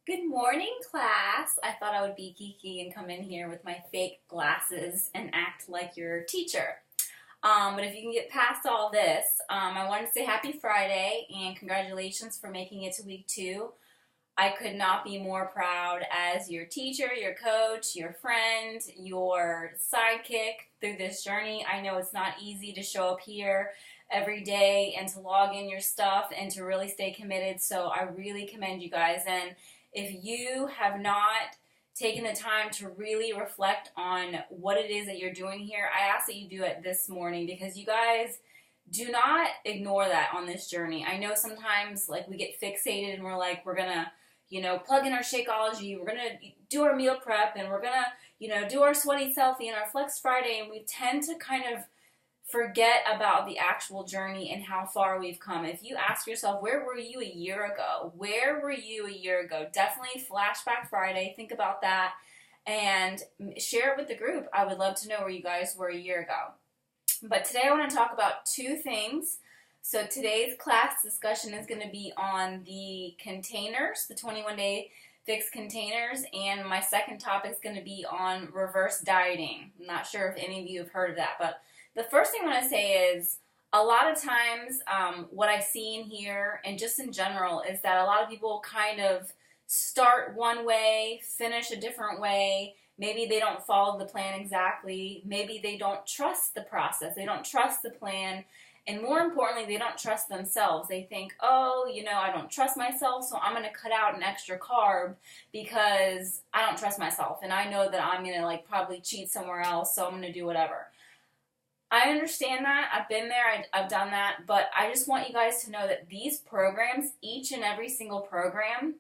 Good morning, class. I thought I would be geeky and come in here with my fake glasses and act like your teacher. But if you can get past all this, I wanted to say happy Friday and congratulations for making it to week 2. I could not be more proud as your teacher, your coach, your friend, your sidekick through this journey. I know it's not easy to show up here every day and to log in your stuff and to really stay committed, so I really commend you guys. And if you have not taken the time to really reflect on what it is that you're doing here, I ask that you do it this morning, because you guys do not ignore that on this journey. I know sometimes like we get fixated and we're like, we're gonna, plug in our Shakeology, we're gonna do our meal prep, and we're gonna, do our sweaty selfie and our Flex Friday, and we tend to kind of forget about the actual journey and how far we've come. If you ask yourself, where were you a year ago? Where were you a year ago? Definitely Flashback Friday. Think about that and share it with the group. I would love to know where you guys were a year ago. But today I want to talk about 2 things. So today's class discussion is going to be on the containers, the 21-day fixed containers, and my second topic is going to be on reverse dieting. I'm not sure if any of you have heard of that, but the first thing I want to say is a lot of times what I've seen here and just in general is that a lot of people kind of start one way, finish a different way. Maybe they don't follow the plan exactly. Maybe they don't trust the process. They don't trust the plan. And more importantly, they don't trust themselves. They think, oh, I don't trust myself, so I'm going to cut out an extra carb because I don't trust myself. And I know that I'm going to probably cheat somewhere else, so I'm going to do whatever. I understand that. I've been there. I've done that. But I just want you guys to know that these programs, each and every single program,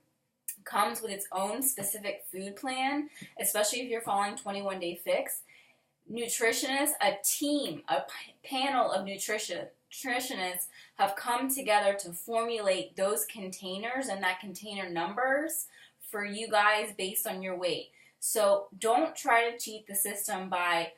comes with its own specific food plan, especially if you're following 21-day fix. Nutritionists, a team, a panel of nutritionists have come together to formulate those containers and that container numbers for you guys based on your weight. So don't try to cheat the system by,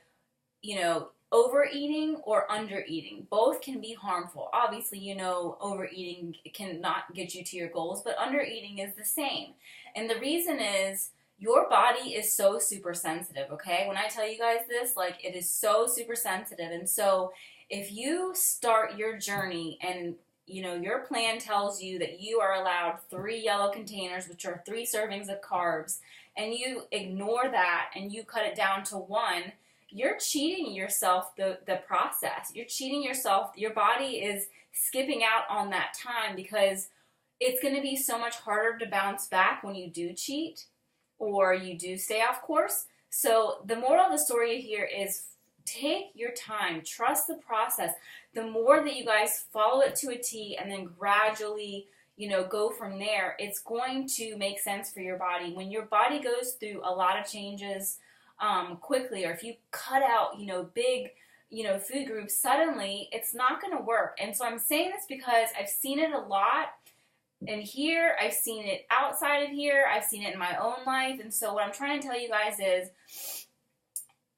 overeating or undereating. Both can be harmful. Obviously, overeating cannot get you to your goals, but undereating is the same. And the reason is your body is so super sensitive, okay? When I tell you guys this, it is so super sensitive. And so if you start your journey and your plan tells you that you are allowed 3 yellow containers, which are 3 servings of carbs, and you ignore that and you cut it down to 1, you're cheating yourself the process. You're cheating yourself. Your body is skipping out on that time because it's going to be so much harder to bounce back when you do cheat or you do stay off course. So the moral of the story here is take your time. Trust the process. The more that you guys follow it to a T and then gradually go from there, it's going to make sense for your body. When your body goes through a lot of changes quickly, or if you cut out, big, food groups suddenly, it's not going to work. And so I'm saying this because I've seen it a lot in here. I've seen it outside of here. I've seen it in my own life. And so what I'm trying to tell you guys is,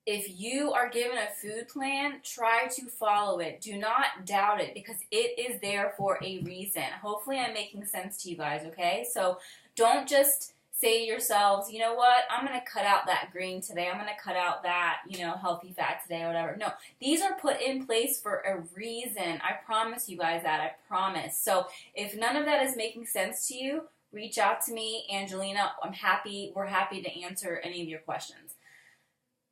if you are given a food plan, try to follow it. Do not doubt it, because it is there for a reason. Hopefully I'm making sense to you guys, okay? So don't just say to yourselves, you know what, I'm going to cut out that green today. I'm going to cut out that, healthy fat today or whatever. No, these are put in place for a reason. I promise you guys that. I promise. So if none of that is making sense to you, reach out to me, Angelina. We're happy to answer any of your questions.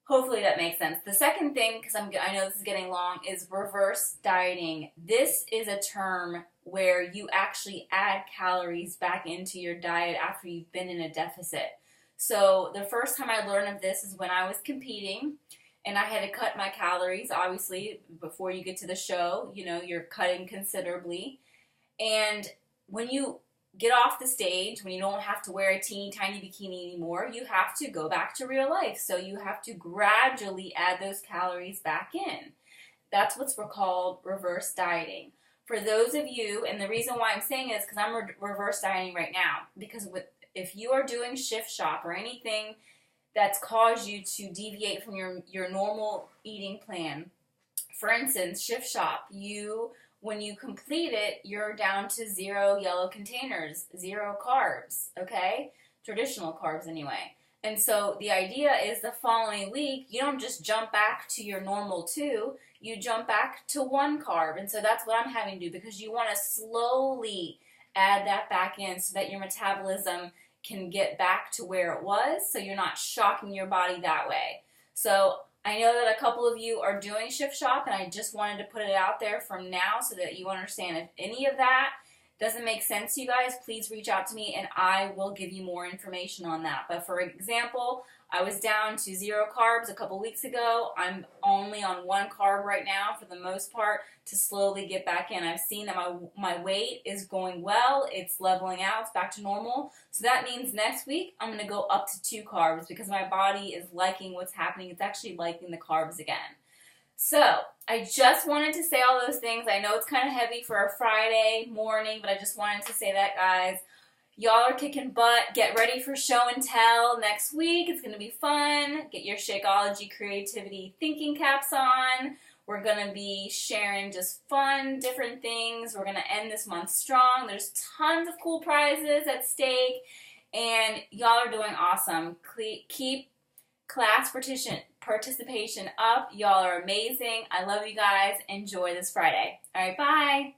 Hopefully that makes sense. The second thing, because I know this is getting long, is reverse dieting. This is a term where you actually add calories back into your diet after you've been in a deficit. So the first time I learned of this is when I was competing, and I had to cut my calories. Obviously, before you get to the show, you're cutting considerably. And when you get off the stage, when you don't have to wear a teeny tiny bikini anymore, you have to go back to real life. So you have to gradually add those calories back in. That's what's called reverse dieting. For those of you, and the reason why I'm saying it is because I'm reverse dieting right now, because if you are doing shift shop or anything that's caused you to deviate from your normal eating plan, for instance, shift shop, when you complete it, you're down to 0 yellow containers, 0 carbs, okay? traditional carbs anyway. And so the idea is the following week, you don't just jump back to your normal 2, you jump back to 1 carb. And so that's what I'm having to do, because you want to slowly add that back in so that your metabolism can get back to where it was, so you're not shocking your body that way. So I know that a couple of you are doing Shift Shock, and I just wanted to put it out there from now so that you understand. If any of that doesn't make sense to you guys, please reach out to me and I will give you more information on that. But for example, I was down to 0 carbs a couple weeks ago. I'm only on 1 carb right now for the most part to slowly get back in. I've seen that my weight is going well. It's leveling out. It's back to normal. So that means next week I'm going to go up to 2 carbs because my body is liking what's happening. It's actually liking the carbs again. So I just wanted to say all those things. I know it's kind of heavy for a Friday morning, but I just wanted to say that, guys. Y'all are kicking butt. Get ready for show and tell next week. It's going to be fun. Get your Shakeology Creativity thinking caps on. We're going to be sharing just fun, different things. We're going to end this month strong. There's tons of cool prizes at stake, and y'all are doing awesome. Keep class participation up. Y'all are amazing. I love you guys. Enjoy this Friday. All right, bye.